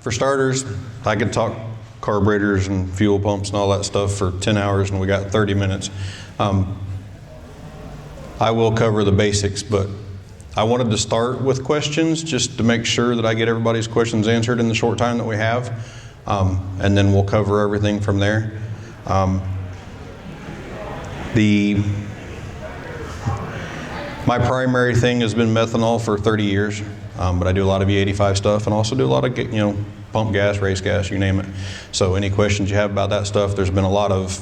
For starters, I could talk carburetors and fuel pumps and all that stuff for 10 hours and we got 30 minutes. I will cover the basics, but I wanted to start with questions just to make sure that I get everybody's questions answered in the short time that we have. And then we'll cover everything from there. My primary thing has been methanol for 30 years, but I do a lot of E85 stuff and also do a lot of, pump gas, race gas, you name it. So any questions you have about that stuff, there's been a lot of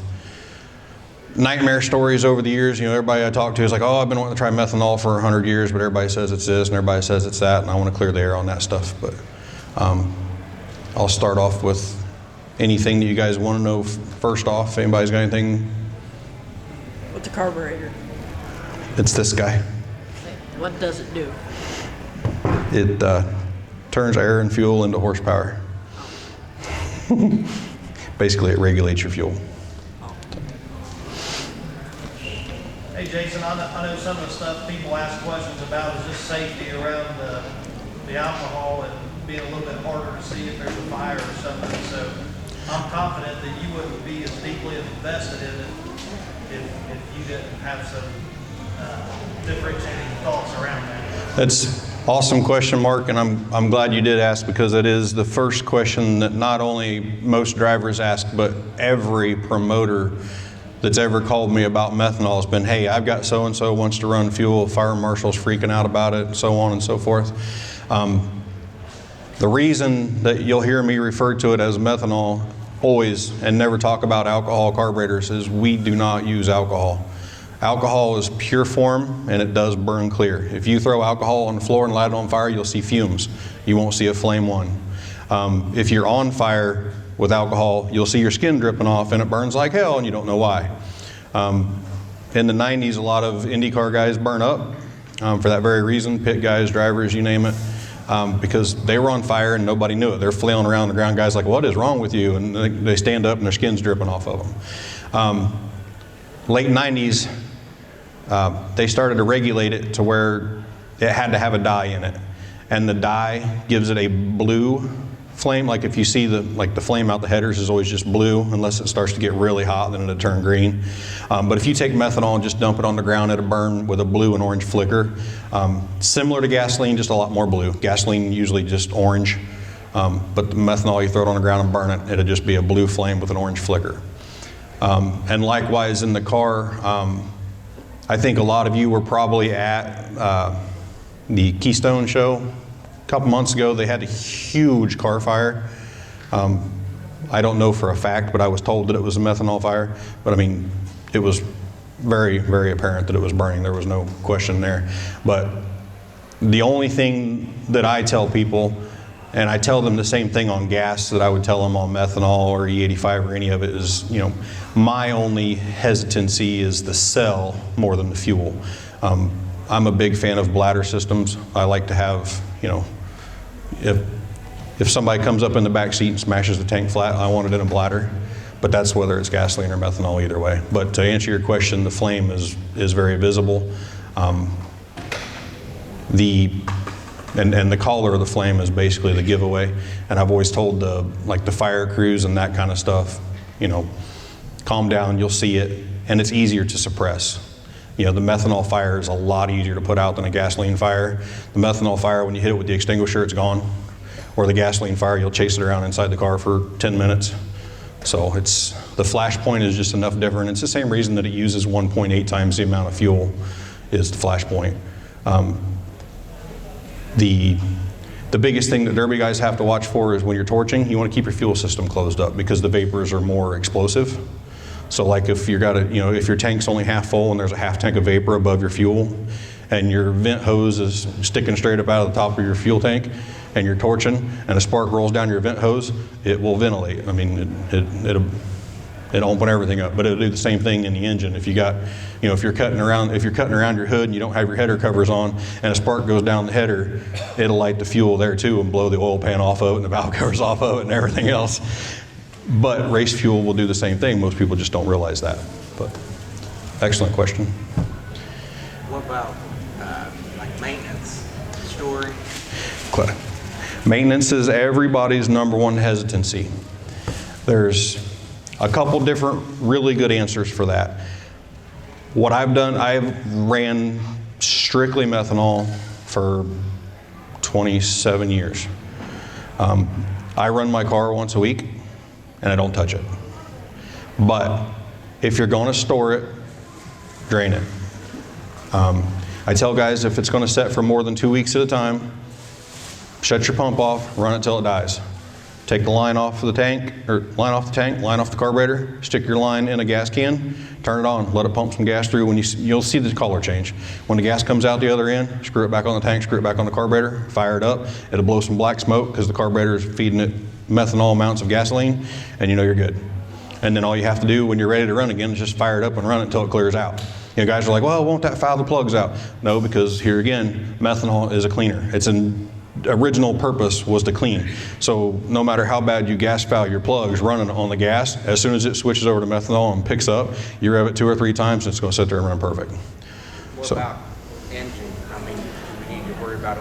nightmare stories over the years. Everybody I talk to is like, oh, I've been wanting to try methanol for 100 years, but everybody says it's this and everybody says it's that, and I want to clear the air on that stuff. But I'll start off with anything that you guys want to know first off. If anybody's got anything. What's a carburetor? It's this guy. What does it do? It turns air and fuel into horsepower. Basically, it regulates your fuel. Hey Jason, I know some of the stuff people ask questions about is just safety around the alcohol and being a little bit harder to see if there's a fire or something. So I'm confident that you wouldn't be as deeply invested in it if you didn't have some differentiating thoughts around that. That's awesome question, Mark, and I'm glad you did ask because it is the first question that not only most drivers ask, but every promoter that's ever called me about methanol has been, hey, I've got so-and-so wants to run fuel, fire marshal's freaking out about it, and so on and so forth. The reason that you'll hear me refer to it as methanol always and never talk about alcohol carburetors is we do not use alcohol. Alcohol is pure form and it does burn clear. If you throw alcohol on the floor and light it on fire, you'll see fumes. You won't see a flame one. If you're on fire with alcohol, you'll see your skin dripping off and it burns like hell and you don't know why. In the 90s, a lot of IndyCar guys burn up for that very reason, pit guys, drivers, you name it, because they were on fire and nobody knew it. They're flailing around the ground, guys like, what is wrong with you? And they stand up and their skin's dripping off of them. Late 90s, they started to regulate it to where it had to have a dye in it. And the dye gives it a blue flame. Like if you see the flame out the headers is always just blue, unless it starts to get really hot, then it'll turn green. But if you take methanol and just dump it on the ground, it'll burn with a blue and orange flicker. Similar to gasoline, just a lot more blue. Gasoline usually just orange, but the methanol, you throw it on the ground and burn it, it'll just be a blue flame with an orange flicker. And likewise in the car, I think a lot of you were probably at the Keystone show a couple months ago. They had a huge car fire. I don't know for a fact, but I was told that it was a methanol fire. But I mean, it was very, very apparent that it was burning. There was no question there. But the only thing that I tell people, and I tell them the same thing on gas that I would tell them on methanol or E85 or any of it, is, my only hesitancy is the cell more than the fuel. I'm a big fan of bladder systems. I like to have, if somebody comes up in the back seat and smashes the tank flat, I want it in a bladder. But that's whether it's gasoline or methanol, either way. But to answer your question, the flame is very visible. And the color of the flame is basically the giveaway. And I've always told the fire crews and that kind of stuff, calm down, you'll see it, and it's easier to suppress. The methanol fire is a lot easier to put out than a gasoline fire. The methanol fire, when you hit it with the extinguisher, it's gone. Or the gasoline fire, you'll chase it around inside the car for 10 minutes. So the flash point is just enough different. It's the same reason that it uses 1.8 times the amount of fuel is the flash point. The biggest thing that Derby guys have to watch for is when you're torching, you want to keep your fuel system closed up because the vapors are more explosive. So like if if your tank's only half full and there's a half tank of vapor above your fuel and your vent hose is sticking straight up out of the top of your fuel tank and you're torching and a spark rolls down your vent hose, it will ventilate. I mean, it'll open everything up, but it'll do the same thing in the engine. If you got, if you're cutting around your hood and you don't have your header covers on and a spark goes down the header, it'll light the fuel there too and blow the oil pan off of it and the valve covers off of it and everything else. But race fuel will do the same thing. Most people just don't realize that. But excellent question. What about like maintenance, storage? Maintenance is everybody's number one hesitancy. There's a couple different really good answers for that. What I've done, I've ran strictly methanol for 27 years. I run my car once a week and I don't touch it. But if you're going to store it, drain it. I tell guys if it's going to set for more than 2 weeks at a time, shut your pump off, run it till it dies. Take the line off the tank, line off the carburetor, stick your line in a gas can, turn it on, let it pump some gas through. When you'll see the color change. When the gas comes out the other end, screw it back on the tank, screw it back on the carburetor, fire it up. It'll blow some black smoke because the carburetor is feeding it methanol amounts of gasoline, and you know you're good. And then all you have to do when you're ready to run again is just fire it up and run it until it clears out. You know, guys are like, well, won't that foul the plugs out? No, because here again, methanol is a cleaner. Its original purpose was to clean. So no matter how bad you gas foul your plugs running on the gas, as soon as it switches over to methanol and picks up, you rev it 2 or 3 times and it's going to sit there and run perfect. What about engine? I mean, do we need to worry about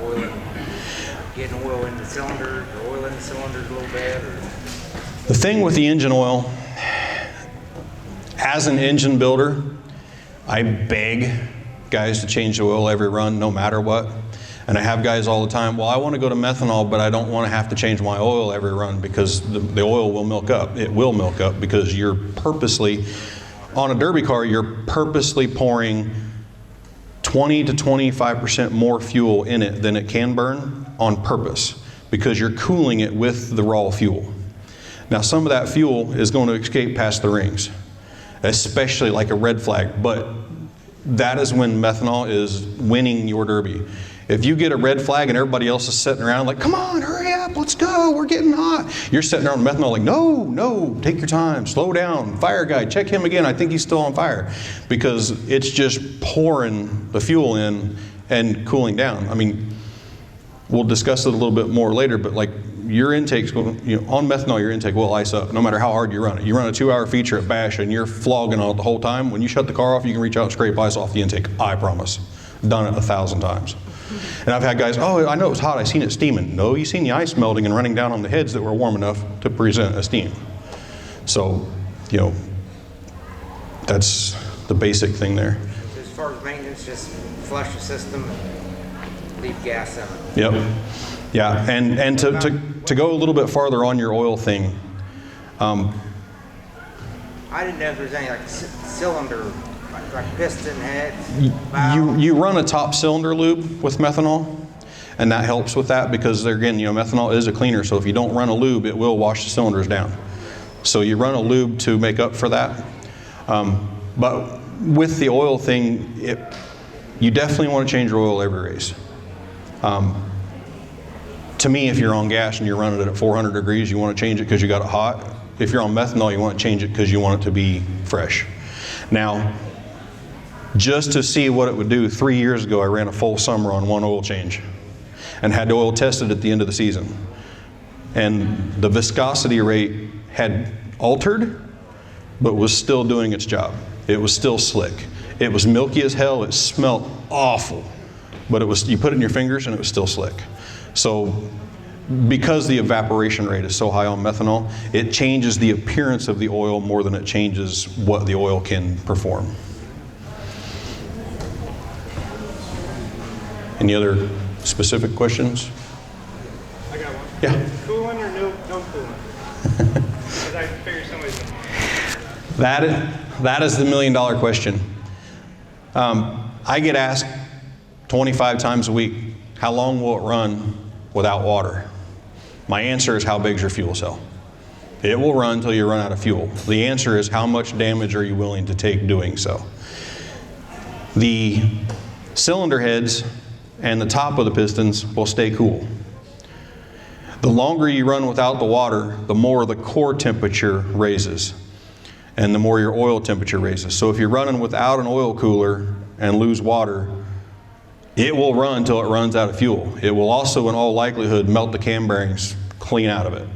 getting oil in the cylinder, the oil in the cylinders a little bit? Or? The thing with the engine oil, as an engine builder, I beg guys to change the oil every run, no matter what. And I have guys all the time, well, I want to go to methanol, but I don't want to have to change my oil every run because the oil will milk up. It will milk up because you're purposely, on a derby car, you're purposely pouring 20 to 25% more fuel in it than it can burn on purpose because you're cooling it with the raw fuel. Now, some of that fuel is going to escape past the rings, especially like a red flag, but that is when methanol is winning your derby. If you get a red flag and everybody else is sitting around like, come on, hurry up, let's go, we're getting hot. You're sitting there on methanol like, no, take your time, slow down, fire guy, check him again, I think he's still on fire. Because it's just pouring the fuel in and cooling down. I mean, we'll discuss it a little bit more later, but like your intake's going, on methanol, your intake will ice up no matter how hard you run it. You run a 2-hour feature at Bash and you're flogging on it the whole time. When you shut the car off, you can reach out and scrape ice off the intake, I promise. Done it 1,000 times. And I've had guys, oh, I know it was hot, I seen it steaming. No, you seen the ice melting and running down on the heads that were warm enough to present a steam. So, that's the basic thing there. As far as maintenance, just flush the system and leave gas in it. Yep. Yeah, and to go a little bit farther on your oil thing. I didn't know if there's any like cylinder, like piston heads. You run a top cylinder lube with methanol, and that helps with that because again, methanol is a cleaner. So if you don't run a lube, it will wash the cylinders down. So you run a lube to make up for that. But with the oil thing, you definitely want to change your oil every race. To me, if you're on gas and you're running it at 400 degrees, you want to change it because you got it hot. If you're on methanol, you want to change it because you want it to be fresh. Now, just to see what it would do, 3 years ago, I ran a full summer on one oil change and had the oil tested at the end of the season. And the viscosity rate had altered, but was still doing its job. It was still slick. It was milky as hell. It smelled awful, but you put it in your fingers and it was still slick. So because the evaporation rate is so high on methanol, it changes the appearance of the oil more than it changes what the oil can perform. Any other specific questions? I got one. Yeah. Coolant or no coolant? Because I figured somebody's That is the $1 million question. I get asked 25 times a week, how long will it run without water? My answer is, how big's your fuel cell? It will run until you run out of fuel. The answer is, how much damage are you willing to take doing so? The cylinder heads and the top of the pistons will stay cool. The longer you run without the water, the more the core temperature raises and the more your oil temperature raises. So if you're running without an oil cooler and lose water, it will run until it runs out of fuel. It will also, in all likelihood, melt the cam bearings clean out of it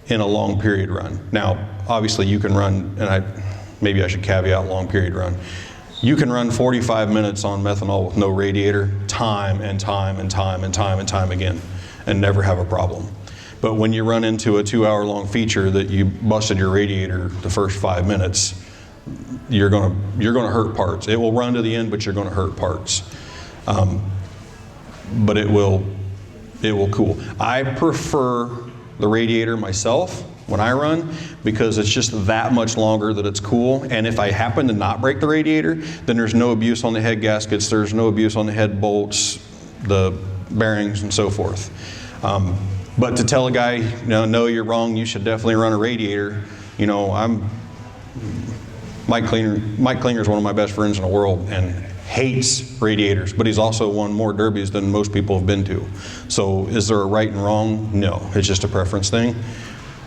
in a long period run. Now, obviously you can run, and maybe I should caveat long period run. You can run 45 minutes on methanol with no radiator, time and time and time and time and time again. and never have a problem. But when you run into a 2-hour-long feature that you busted your radiator the first 5 minutes, you're gonna hurt parts. It will run to the end, but you're gonna hurt parts. But it will cool. I prefer the radiator myself when I run because it's just that much longer that it's cool. And if I happen to not break the radiator, then there's no abuse on the head gaskets, there's no abuse on the head bolts, the bearings, and so forth. But to tell a guy, no, you're wrong, you should definitely run a radiator, Mike Klinger is one of my best friends in the world and hates radiators, but he's also won more derbies than most people have been to. So is there a right and wrong? No, it's just a preference thing.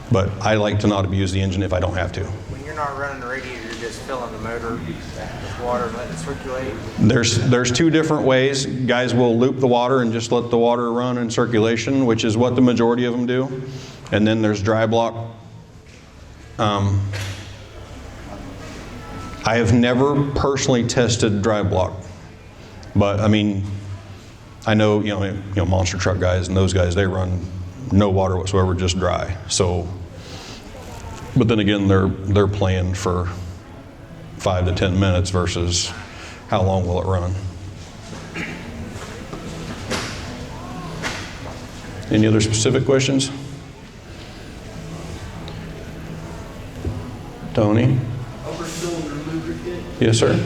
But I like to not abuse the engine if I don't have to. When you're not running the radiator, you're just filling the motor with water and letting it circulate? There's two different ways. Guys will loop the water and just let the water run in circulation, which is what the majority of them do. And then there's dry block. I have never personally tested dry block, but I mean, I know, monster truck guys and those guys, they run no water whatsoever, just dry. So, but then again, they're playing for 5 to 10 minutes versus how long will it run. Any other specific questions? Tony? Upper cylinder lubricant? Yes, sir.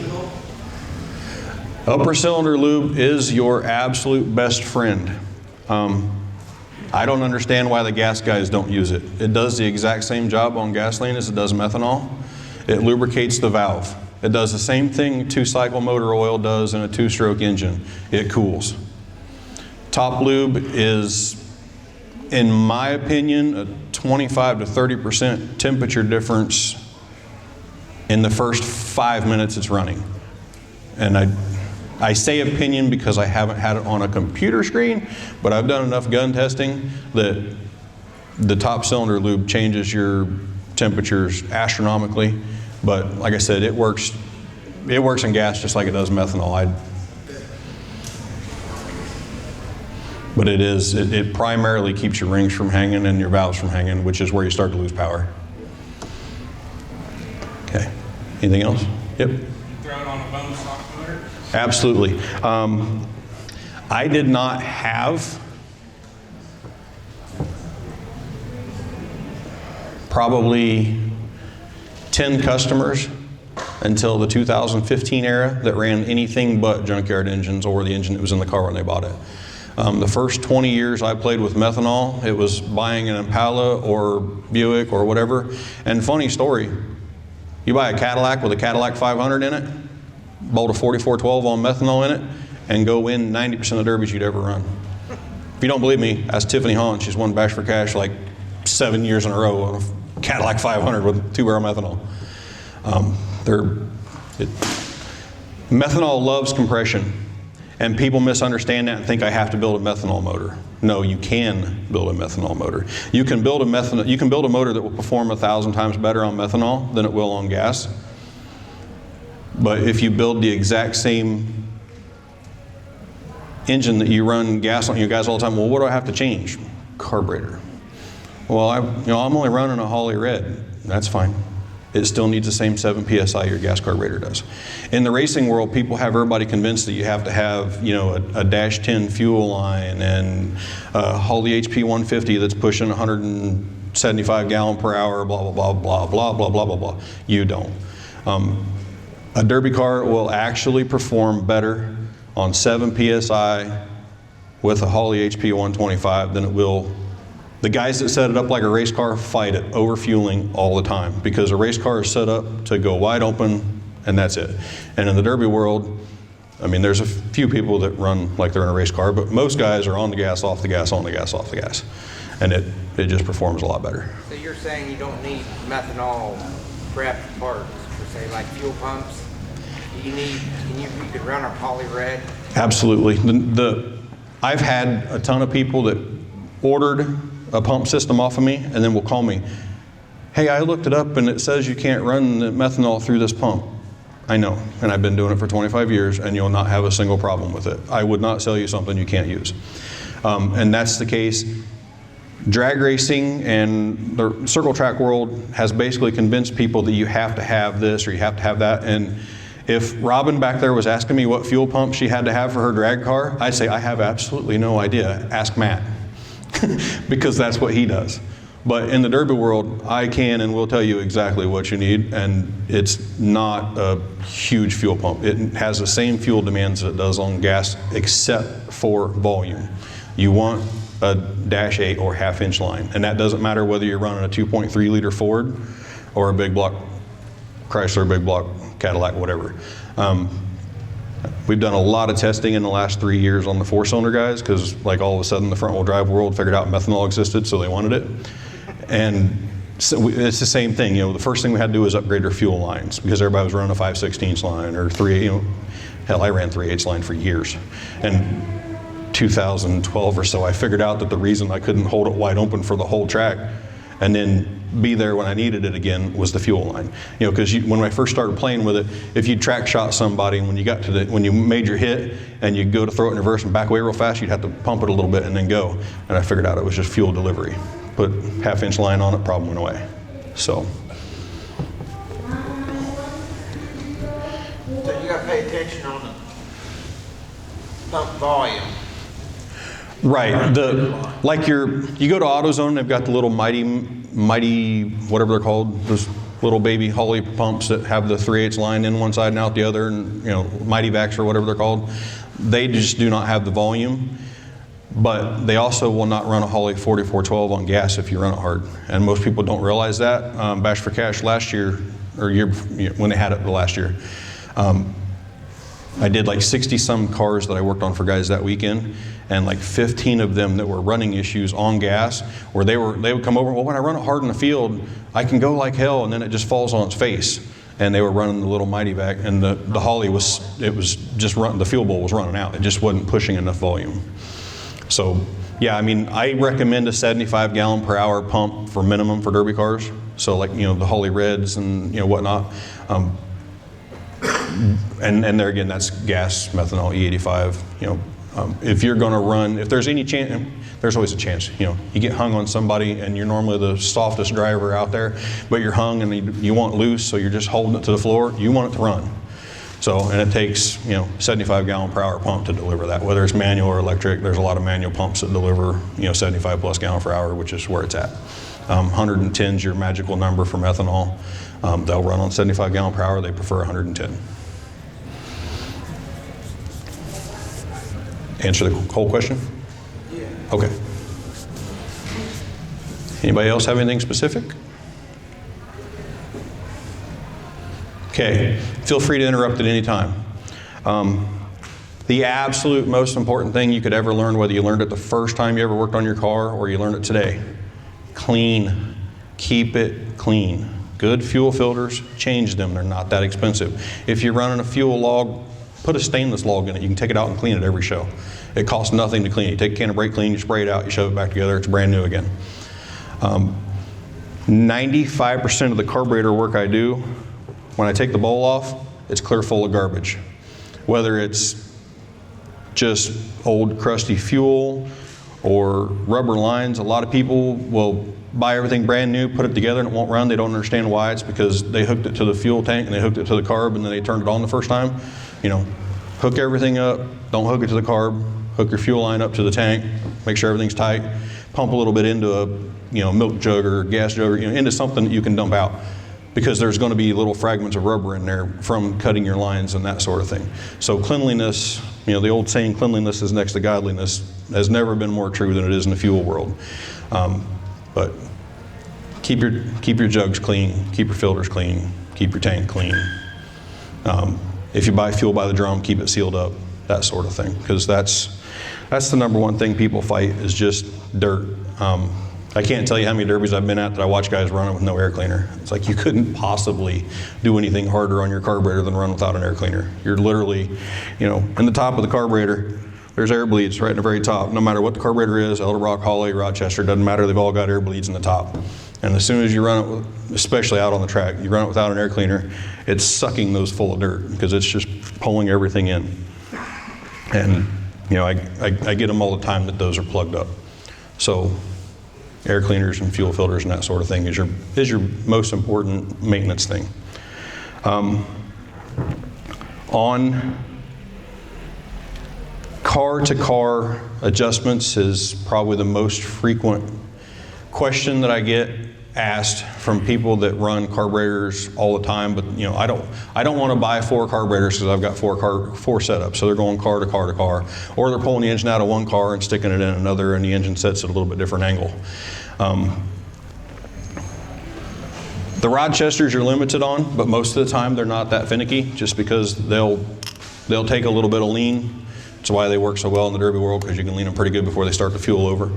Upper cylinder lube is your absolute best friend. I don't understand why the gas guys don't use it. It does the exact same job on gasoline as it does methanol. It lubricates the valve. It does the same thing 2-cycle motor oil does in a 2-stroke engine. It cools. Top lube is, in my opinion, a 25 to 30% temperature difference in the first 5 minutes it's running. And I say opinion because I haven't had it on a computer screen, but I've done enough gun testing that the top cylinder lube changes your temperatures astronomically. But like I said, it works in gas just like it does methanol. But it primarily keeps your rings from hanging and your valves from hanging, which is where you start to lose power. Okay, anything else? Yep. Throw it on a bone stock motor? Absolutely. I did not have probably 10 customers until the 2015 era that ran anything but junkyard engines or the engine that was in the car when they bought it. The first 20 years I played with methanol, it was buying an Impala or Buick or whatever. And funny story, you buy a Cadillac with a Cadillac 500 in it, bolt a 4412 on methanol in it, and go win 90% of derbies you'd ever run. If you don't believe me, ask Tiffany Hahn. She's won Bash for Cash like 7 years in a row on a Cadillac 500 with 2-barrel methanol. Methanol loves compression, and people misunderstand that and think I have to build a methanol motor. No, you can build a methanol motor. You can build a motor that will perform 1,000 times better on methanol than it will on gas. But if you build the exact same engine that you run gas on, you guys all the time, well, what do I have to change? Carburetor. Well, I'm only running a Holly Red. That's fine. It still needs the same 7 PSI your gas carburetor does. In the racing world, people have everybody convinced that you have to have, a dash 10 fuel line and a Holly HP 150 that's pushing 175 gallon per hour, blah, blah, blah, blah, blah, blah, blah, blah. You don't. A derby car will actually perform better on 7 PSI with a Holly HP 125 than it will. The guys that set it up like a race car fight it, overfueling all the time, because a race car is set up to go wide open and that's it. And in the derby world, I mean, there's a few people that run like they're in a race car, but most guys are on the gas, off the gas, on the gas, off the gas. And it just performs a lot better. So you're saying you don't need methanol prep parts, per se, like fuel pumps? You could run a Holly Red? Absolutely. I've had a ton of people that ordered a pump system off of me and then will call me, hey, I looked it up and it says you can't run the methanol through this pump. I know, and I've been doing it for 25 years and you'll not have a single problem with it. I would not sell you something you can't use. And that's the case. Drag racing and the circle track world has basically convinced people that you have to have this or you have to have that. And if Robin back there was asking me what fuel pump she had to have for her drag car, I'd say I have absolutely no idea. Ask Matt, because that's what he does. But in the Derby world, I can and will tell you exactly what you need, and it's not a huge fuel pump. It has the same fuel demands as it does on gas, except for volume. You want a dash 8 or half-inch line, and that doesn't matter whether you're running a 2.3 liter Ford or a big block Chrysler, big block Cadillac, whatever. We've done a lot of testing in the last 3 years on the 4-cylinder guys, because like all of a sudden the front-wheel drive world figured out methanol existed, so they wanted it. And so it's the same thing. The first thing we had to do was upgrade our fuel lines, because everybody was running a 5/16 line or 3/8. Hell, I ran 3/8 line for years. And 2012 or so, I figured out that the reason I couldn't hold it wide open for the whole track and then be there when I needed it again was the fuel line. Because when I first started playing with it, if you track shot somebody and when you made your hit and you go to throw it in reverse and back away real fast, you'd have to pump it a little bit and then go. And I figured out it was just fuel delivery. Put half-inch line on it, problem went away. So. So you gotta pay attention on the pump volume. Right. You go to AutoZone, they've got the little mighty, whatever they're called, those little baby Holley pumps that have the 3/8 line in one side and out the other, and Mighty Vacs or whatever they're called. They just do not have the volume, but they also will not run a Holley 4412 on gas if you run it hard. And most people don't realize that. Bash for Cash last year, or when they had it the last year, I did like 60 some cars that I worked on for guys that weekend, and like 15 of them that were running issues on gas, where they would come over, well, when I run it hard in the field, I can go like hell, and then it just falls on its face. And they were running the little Mighty Vac, and the Holley the fuel bowl was running out. It just wasn't pushing enough volume. So yeah, I recommend a 75 gallon per hour pump for minimum for Derby cars. So like, the Holley Reds and whatnot. And there again, that's gas, methanol, E85. If you're going to run, if there's any chance, there's always a chance. You get hung on somebody, and you're normally the softest driver out there, but you're hung and you want loose, so you're just holding it to the floor. You want it to run. So, and it takes 75 gallon per hour pump to deliver that. Whether it's manual or electric, there's a lot of manual pumps that deliver 75 plus gallon per hour, which is where it's at. 110 is your magical number for methanol. They'll run on 75 gallon per hour. They prefer 110. Answer the whole question? Yeah. Okay. Anybody else have anything specific? Okay, feel free to interrupt at any time. The absolute most important thing you could ever learn, whether you learned it the first time you ever worked on your car or you learned it today, clean. Keep it clean. Good fuel filters, change them. They're not that expensive. If you're running a fuel log, put a stainless log in it. You can take it out and clean it every show. It costs nothing to clean it. You take a can of brake clean, you spray it out, you shove it back together, it's brand new again. 95% of the carburetor work I do, when I take the bowl off, it's clear full of garbage. Whether it's just old crusty fuel or rubber lines, a lot of people will buy everything brand new, put it together, and it won't run. They don't understand why. It's because they hooked it to the fuel tank and they hooked it to the carb, and then they turned it on the first time. Hook everything up, don't hook it to the carb, hook your fuel line up to the tank, make sure everything's tight, pump a little bit into a milk jug or gas jug, or into something that you can dump out, because there's going to be little fragments of rubber in there from cutting your lines and that sort of thing. So cleanliness, the old saying, cleanliness is next to godliness, has never been more true than it is in the fuel world. But keep your jugs clean, keep your filters clean, keep your tank clean. If you buy fuel by the drum, keep it sealed up, that sort of thing, because that's the number one thing people fight, is just dirt. I can't tell you how many derbies I've been at that I watch guys run it with no air cleaner. It's like you couldn't possibly do anything harder on your carburetor than run without an air cleaner. You're literally, in the top of the carburetor, there's air bleeds right in the very top. No matter what the carburetor is, Eldorock, Holley, Rochester, doesn't matter, they've all got air bleeds in the top. And as soon as you run it, especially out on the track, you run it without an air cleaner, it's sucking those full of dirt, because it's just pulling everything in. And You know, I get them all the time that those are plugged up. So air cleaners and fuel filters and that sort of thing is your most important maintenance thing. On car-to-car adjustments is probably the most frequent question that I get asked from people that run carburetors all the time. But you know, I don't want to buy 4 carburetors because I've got 4 setups. So they're going car to car to car, or they're pulling the engine out of one car and sticking it in another, and the engine sets at a little bit different angle. The Rochesters you're limited on, but most of the time they're not that finicky, just because they'll take a little bit of lean. That's why they work so well in the Derby world, because you can lean them pretty good before they start to fuel over.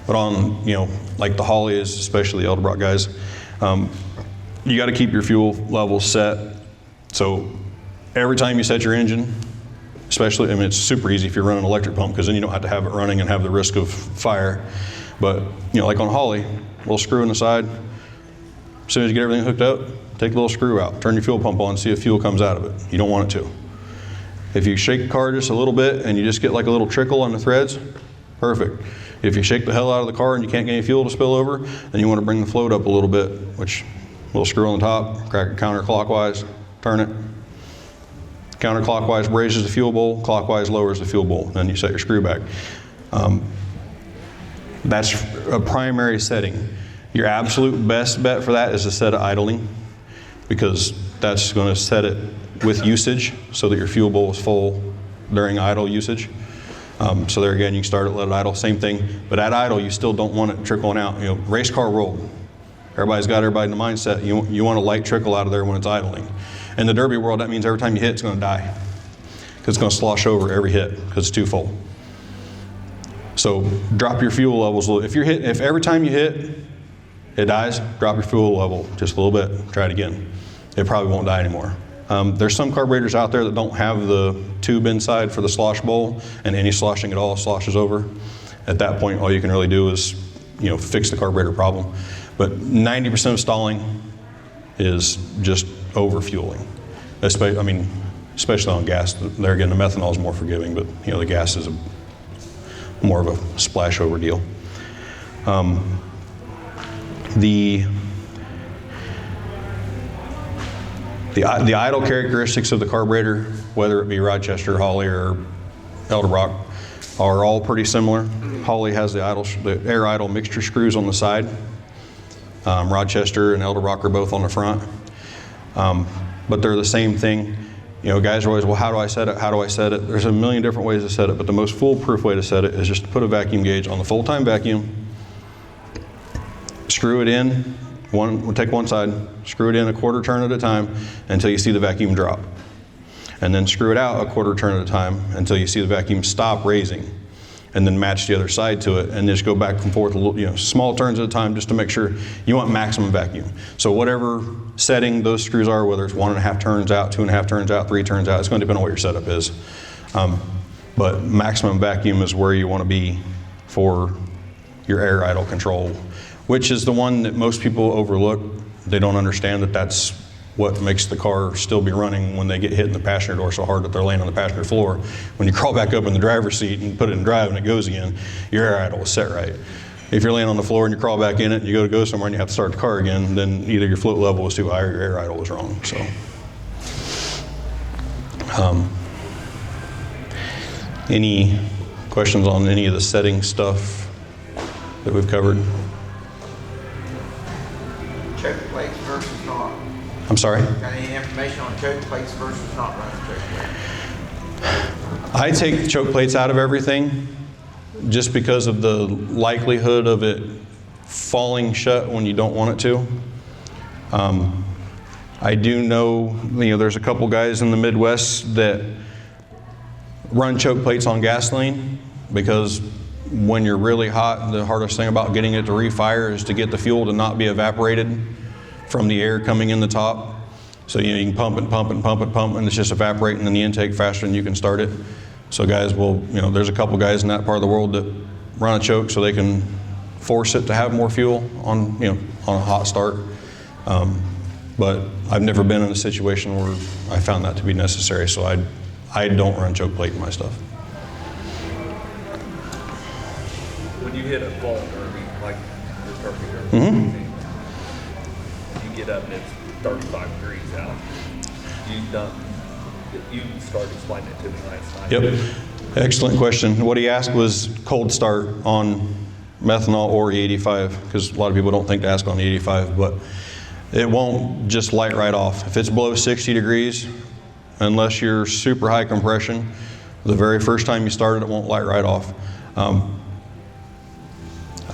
But on, you know, like the Hollies, especially the Edelbrock guys, you got to keep your fuel levels set. So every time you set your engine, especially, I mean, it's super easy if you're running an electric pump, because then you don't have to have it running and have the risk of fire. But, you know, like on Holly, little screw in the side. As soon as you get everything hooked up, take the little screw out, turn your fuel pump on, see if fuel comes out of it. You don't want it to. If you shake the car just a little bit and you just get like a little trickle on the threads, perfect. If you shake the hell out of the car and you can't get any fuel to spill over, then you want to bring the float up a little bit, which little screw on the top, crack it counterclockwise, turn it. Counterclockwise raises the fuel bowl, clockwise lowers the fuel bowl. Then you set your screw back. That's a primary setting. Your absolute best bet for that is to set it idling, because that's going to set it with usage so that your fuel bowl is full during idle usage. So there again, you can start it, let it idle, same thing. But at idle, you still don't want it trickling out. You know, race car world, everybody's got everybody in the mindset, you want a light trickle out of there when it's idling. In the Derby world, that means every time you hit, it's going to die, because it's going to slosh over every hit because it's too full. So drop your fuel levels. If every time you hit, it dies, drop your fuel level just a little bit, try it again. It probably won't die anymore. There's some carburetors out there that don't have the tube inside for the slosh bowl, and any sloshing at all sloshes over. At that point, all you can really do is, you know, fix the carburetor problem. But 90% of stalling is just over fueling. Especially on gas. There again, the methanol is more forgiving, but you know, the gas is more of a splash over deal. The idle characteristics of the carburetor, whether it be Rochester, Holly, or Edelbrock, are all pretty similar. Holly has the air idle mixture screws on the side. Rochester and Edelbrock are both on the front. But they're the same thing. You know, guys are always, well, how do I set it? How do I set it? There's a million different ways to set it, but the most foolproof way to set it is just to put a vacuum gauge on the full-time vacuum, screw it in, we'll take one side, screw it in a quarter turn at a time until you see the vacuum drop. And then screw it out a quarter turn at a time until you see the vacuum stop raising. And then match the other side to it and just go back and forth, you know, small turns at a time, just to make sure you want maximum vacuum. So whatever setting those screws are, whether it's 1.5 turns out, 2.5 turns out, 3 turns out, it's going to depend on what your setup is. But maximum vacuum is where you want to be for your air idle control, which is the one that most people overlook. They don't understand that that's what makes the car still be running when they get hit in the passenger door so hard that they're laying on the passenger floor. When you crawl back up in the driver's seat and put it in drive and it goes again, your air idle is set right. If you're laying on the floor and you crawl back in it and you go somewhere and you have to start the car again, then either your float level was too high or your air idle was wrong. So, any questions on any of the setting stuff that we've covered? Choke plates versus not. I'm sorry? Got any information on choke plates versus not running choke plates? I take choke plates out of everything just because of the likelihood of it falling shut when you don't want it to. I do know, there's a couple guys in the Midwest that run choke plates on gasoline, because when you're really hot, the hardest thing about getting it to refire is to get the fuel to not be evaporated from the air coming in the top. So you can pump and pump and pump and pump, and it's just evaporating in the intake faster than you can start it. So guys will, there's a couple guys in that part of the world that run a choke so they can force it to have more fuel on, on a hot start. But I've never been in a situation where I found that to be necessary, so I don't run choke plate in my stuff. when you hit a fall derby, like the turkey derby, Mm-hmm. you get up and it's 35 degrees out. You started explaining it to me last night. Yep. Excellent question. What he asked was cold start on methanol or E85, because a lot of people don't think to ask on E85, but it won't just light right off. If it's below 60 degrees, unless you're super high compression, the very first time you start it won't light right off.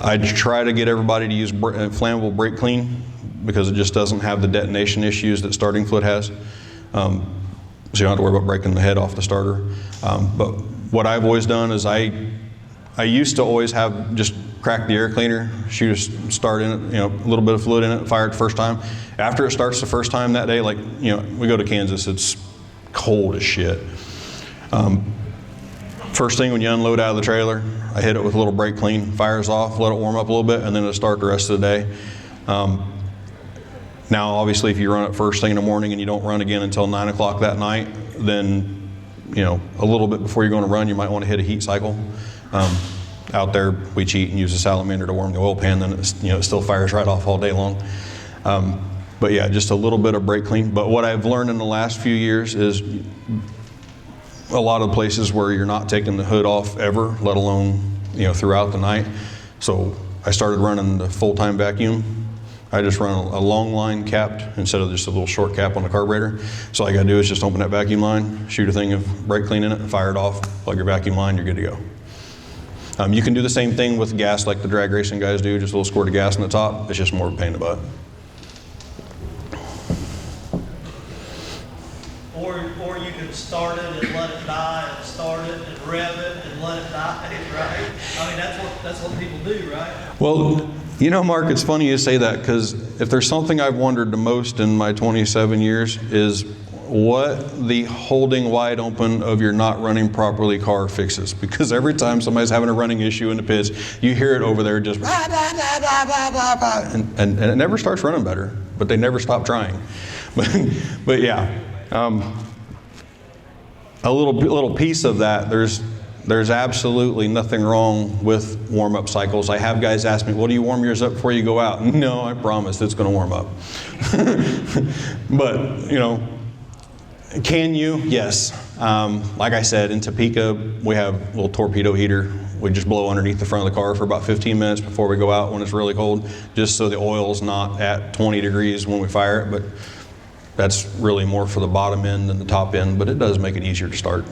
I try to get everybody to use flammable brake clean because it just doesn't have the detonation issues that starting fluid has. So you don't have to worry about breaking the head off the starter. But what I've always done is I used to always have just crack the air cleaner, shoot a start in it, a little bit of fluid in it, fire it the first time. After it starts the first time that day, like, we go to Kansas, it's cold as shit. First thing when you unload out of the trailer, I hit it with a little brake clean, fires off, let it warm up a little bit, and then it'll start the rest of the day. Now, obviously, if you run it first thing in the morning and you don't run again until 9 o'clock that night, then, a little bit before you're going to run, you might want to hit a heat cycle. Out there, we cheat and use a salamander to warm the oil pan, then it still fires right off all day long. But yeah, just a little bit of brake clean. But what I've learned in the last few years is a lot of places where you're not taking the hood off ever, let alone, throughout the night. So I started running the full-time vacuum. I just run a long line capped instead of just a little short cap on the carburetor. So all you gotta do is just open that vacuum line, shoot a thing of brake clean in it, fire it off, plug your vacuum line, you're good to go. You can do the same thing with gas like the drag racing guys do, just a little squirt of gas in the top. It's just more of a pain in the butt. Or you could start it and let it die, and start it and rev it and let it die, right? I mean, that's what people do, right? Well, Mark, it's funny you say that, because if there's something I've wondered the most in my 27 years is what the holding wide open of your not running properly car fixes. Because every time somebody's having a running issue in the pits, you hear it over there just blah, blah, blah, blah, blah, blah, blah, and it never starts running better, but they never stop trying. But yeah, a little piece of that, there's absolutely nothing wrong with warm-up cycles. I have guys ask me, well, do you warm yours up before you go out? No, I promise it's going to warm up. But, can you? Yes. Like I said, in Topeka, we have a little torpedo heater. We just blow underneath the front of the car for about 15 minutes before we go out when it's really cold, just so the oil's not at 20 degrees when we fire it. But that's really more for the bottom end than the top end, but it does make it easier to start.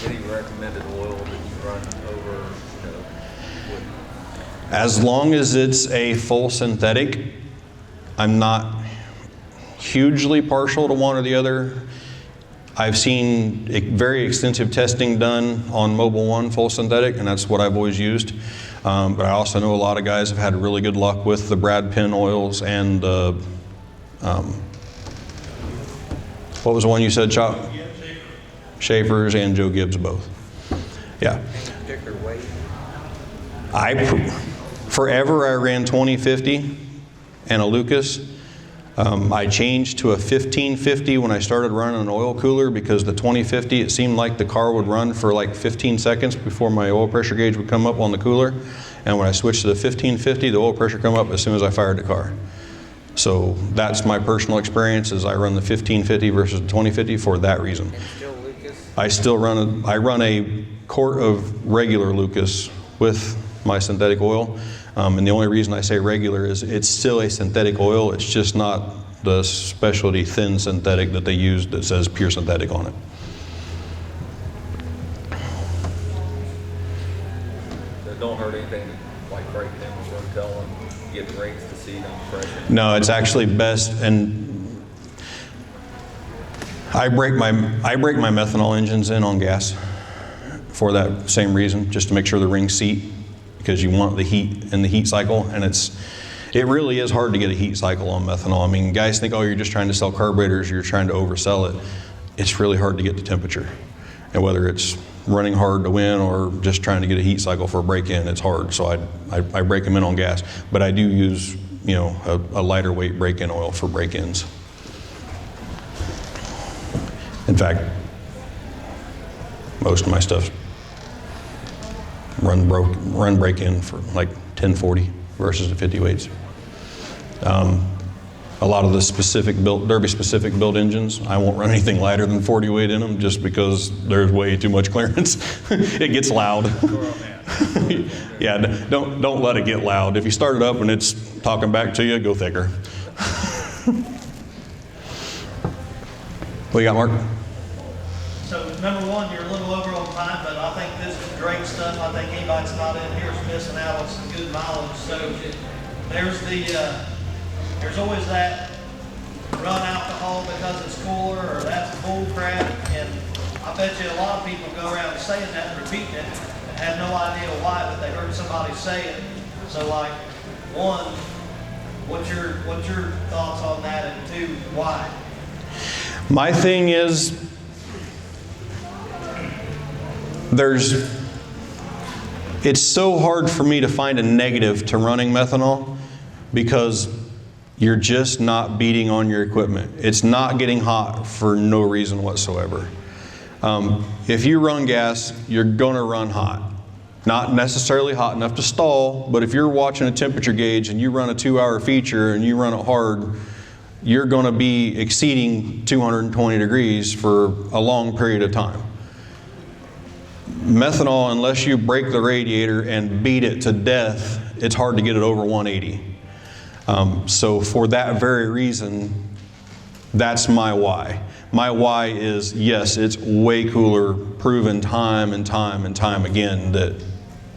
Any recommended oil that you run over, As long as it's a full synthetic, I'm not hugely partial to one or the other. I've seen very extensive testing done on Mobil 1 full synthetic, and that's what I've always used. But I also know a lot of guys have had really good luck with the Brad Penn oils and the, what was the one you said, Chop? Schaefer's and Joe Gibbs both. Yeah. Particular weight? Forever I ran 2050 and a Lucas. I changed to a 1550 when I started running an oil cooler, because the 2050, it seemed like the car would run for like 15 seconds before my oil pressure gauge would come up on the cooler. And when I switched to the 1550, the oil pressure come up as soon as I fired the car. So that's my personal experience, is I run the 1550 versus the 2050 for that reason. And still Lucas? I run a quart of regular Lucas with my synthetic oil. And the only reason I say regular is it's still a synthetic oil. It's just not the specialty thin synthetic that they use that says pure synthetic on it. that don't hurt anything, like breaking in with Rotel and get the rates to seed on pressure? No, it's actually best, and I break my methanol engines in on gas for that same reason, just to make sure the rings seat, because you want the heat in the heat cycle, and it really is hard to get a heat cycle on methanol. I mean, guys think, oh, you're just trying to sell carburetors, you're trying to oversell it. It's really hard to get the temperature. And whether it's running hard to win or just trying to get a heat cycle for a break-in, it's hard. So I break them in on gas. But I do use, a lighter weight break-in oil for break-ins. In fact, most of my stuff's run break in for like 1040 versus the 50 weights. A lot of the Derby specific built engines, I won't run anything lighter than 40 weight in them just because there's way too much clearance. It gets loud. Yeah, don't let it get loud. If you start it up and it's talking back to you, go thicker. What you got, Mark? So number one, you're a little over on time, but I think this is great stuff. I think anybody that's not in here is missing out on some good knowledge. So there's always that run alcohol because it's cooler, or that's bull crap. And I bet you a lot of people go around saying that and repeating it and have no idea why, but they heard somebody say it. So like, one, what's your thoughts on that, and two, why? My thing is, it's so hard for me to find a negative to running methanol because you're just not beating on your equipment. It's not getting hot for no reason whatsoever. If you run gas, you're gonna run hot. Not necessarily hot enough to stall, but if you're watching a temperature gauge and you run a 2-hour feature and you run it hard, you're gonna be exceeding 220 degrees for a long period of time. Methanol, unless you break the radiator and beat it to death, it's hard to get it over 180. So for that very reason, that's my why. My why is, yes, it's way cooler, proven time and time and time again that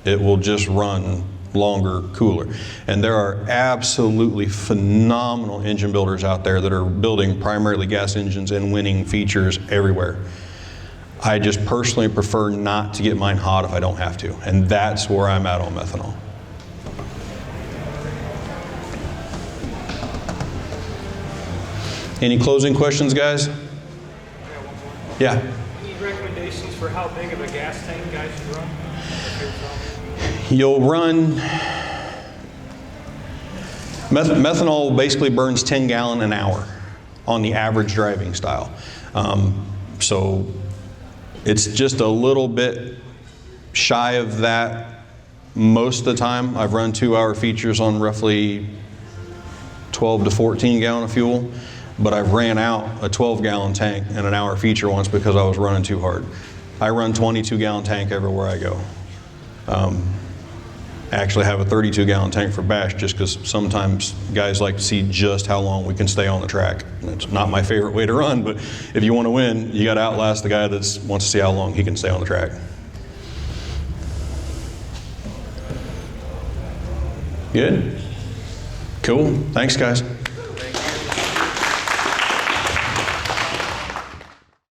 it will just run longer, cooler. And there are absolutely phenomenal engine builders out there that are building primarily gas engines and winning features everywhere. I just personally prefer not to get mine hot if I don't have to, and that's where I'm at on methanol. Any closing questions, guys? Yeah. Any recommendations for how big of a gas tank guys should run? You'll run, methanol basically burns 10 gallon an hour on the average driving style. So it's just a little bit shy of that most of the time. I've run 2-hour features on roughly 12 to 14 gallon of fuel, but I've ran out a 12-gallon tank in an hour feature once because I was running too hard. I run 22-gallon tank everywhere I go. I actually have a 32-gallon tank for bash just because sometimes guys like to see just how long we can stay on the track. That's not my favorite way to run, but if you want to win, you got to outlast the guy that wants to see how long he can stay on the track. Good? Cool. Thanks, guys.